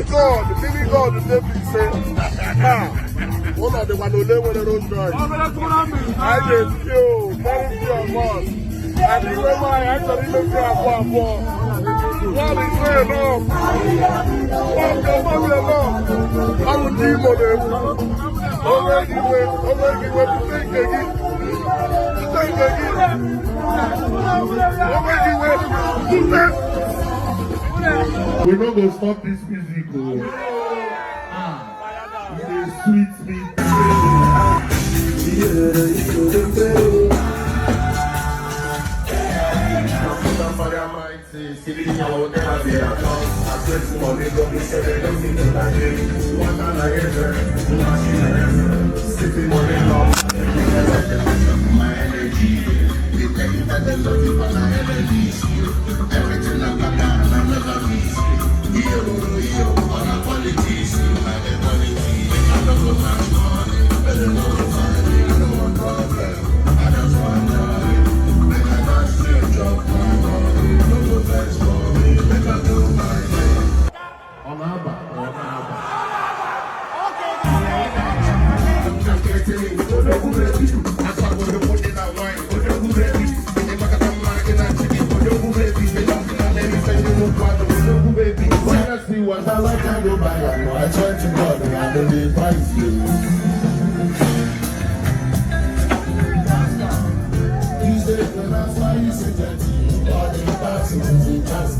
God, the devil say, one of the one who live with their own joy. I just feel very few of us. And even my actually look at what is going on? What the family alone? I will deal with them. Already went to think again. We're not going to stop this music. It is sweet, sweet. I like to go by, I try to go and I believe I see. These days when I saw you sit at you, all the past is just